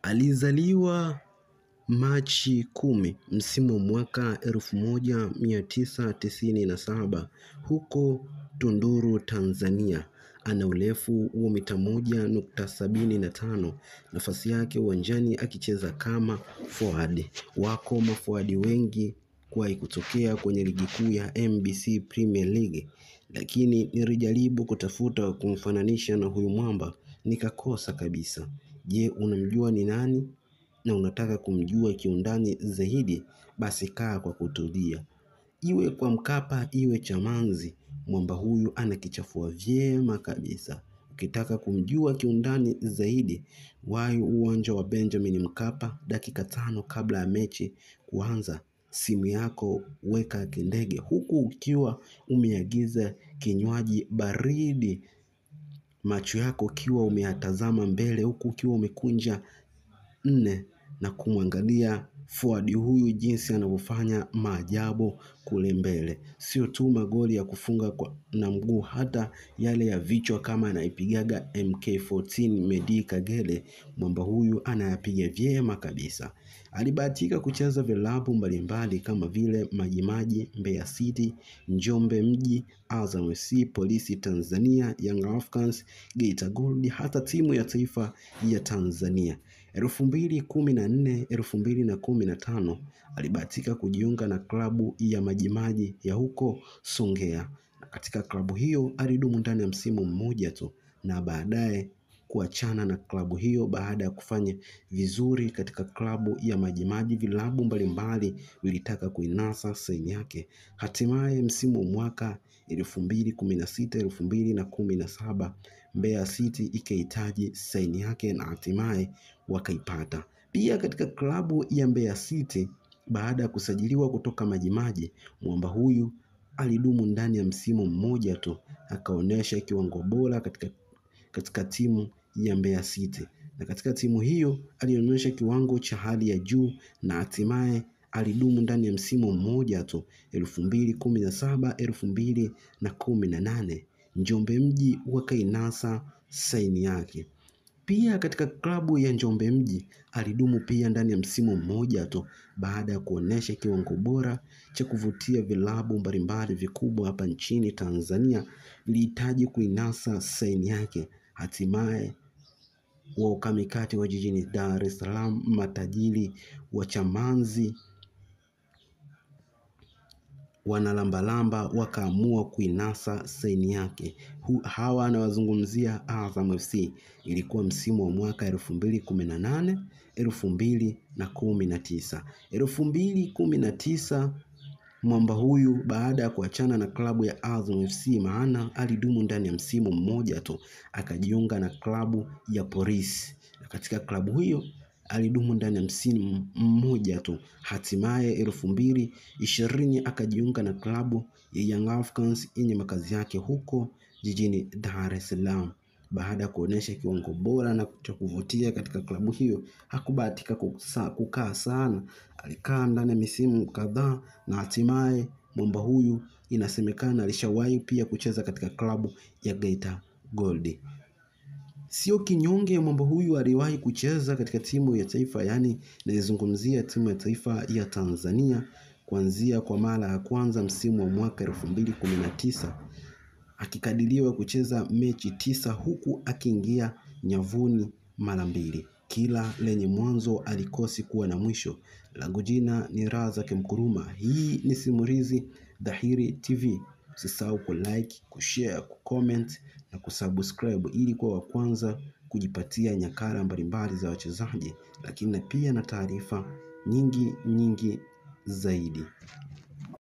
Alizaliwa Machi 10 msimu mwaka 1997 huko Tunduru, Tanzania. Ana urefu wa mita 1.75. Nafasi yake uwanjani akicheza kama forward. Wako maforward wengi kuwahi kutokea kwenye ligi kuu ya NBC Premier League, lakini nilijaribu kutafuta kumfananisha na huyu mwamba nikakosa kabisa. Je, unamjua ni nani? Na unataka kumjua kiundani zaidi? Basi kaa kwa kutulia. Iwe kwa Mkapa iwe Chamazi, mwamba huyu anakichafua vyema kabisa. Ukitaka kumjua kiundani zaidi, wahi uwanja wa Benjamin Mkapa dakika 5 kabla ya mechi kuanza. Simu yako weka kindege, huku ukiwa umeagiza kinywaji baridi, macho yako ukiwa umeyatazama mbele, huku ukiwa umekunja na kumwangalia forward huyu jinsi anavyofanya maajabu kule mbele. Sio tu magoli ya kufunga na mguu, hata yale ya vichwa kama anaipigaga MK14 Medi Kagere, mwamba huyu anayapiga vyema kabisa. Alibahatika kucheza vilabu mbalimbali kama vile Majimaji, Mbeya City, Njombe Mji, Azam FC, Polisi Tanzania, Young Africans, Geita Gold, hata timu ya taifa ya Tanzania. 2014, 2015 alibahatika kujiunga na klabu ya Majimaji ya huko Songea. Na katika klabu hiyo alidumu ndani ya msimu mmoja tu, na baadaye kuachana na klabu hiyo baada ya kufanya vizuri katika klabu ya Majimaji. Vilabu mbalimbali vilitaka kuinasa saini yake. Hatimaye msimu mwaka 2016, 2017 Mbeya City ikahitaji saini yake na hatimaye wakaipata. Pia katika klabu ya Mbeya City, baada ya kusajiliwa kutoka Majimaji, mwamba huyu alidumu ndani ya msimu mmoja tu, akaonesha kiwango bora katika timu ya Mbeya City. Na katika timu hiyo alionyesha kiwango cha hali ya juu, na hatimaye alidumu ndani ya msimu mmoja tu, 2017, 2018 Njombe Mji wakainasa saini yake. Pia katika klabu ya Njombe Mji alidumu pia ndani ya msimu mmoja tu, baada ya kuonesha kiwango bora cha kuvutia. Vilabu mbalimbali vikubwa hapa nchini Tanzania vilihitaji kuinasa saini yake. Hatimaye wakamikati wa jijini Dar es Salaam, matajiri wa Chamazi, wanalambalamba, wakaamua kuinasa saini yake. Hawa anawazungumzia Azam FC. Ilikuwa msimu wa mwaka 2018, 2019. 2019 mwamba huyu baada ya kuachana na klabu ya Azam FC, maana alidumu ndani ya msimu mmoja tu, akajiunga na klabu ya Polisi. Na katika klabu hiyo alidumu ndani ya msimu mmoja tu. Hatimaye 2020 akajiunga na klabu ya Young Africans yenye makazi yake huko jijini Dar es Salaam. Baada ya kuonesha kiwango bora na cha kuvutia katika klabu hiyo, hakubahatika kukaa sana. Alikaa ndani ya misimu kadhaa, na hatimaye mwamba huyu inasemekana alishawahi pia kucheza katika klabu ya Geita Gold. Sio kinyonge, mwamba huyu aliwahi kucheza katika timu ya taifa, yani nilizungumzia timu ya taifa ya Tanzania kuanzia kwa mara ya kwanza msimu wa mwaka 2019, akikadiriwa kucheza mechi 9 huku akiingia nyavuni mara 2. Kila lenye mwanzo alikosi kuwa na mwisho. Langu jina ni Razak Mkuruma. Hii ni Simulizi Dhahiri TV. Usisahau kulike, kushare, kucomment na kusubscribe ili kuwa wa kwanza kujipatia nyakala mbalimbali za wachezaji, lakini pia na taarifa nyingi zaidi.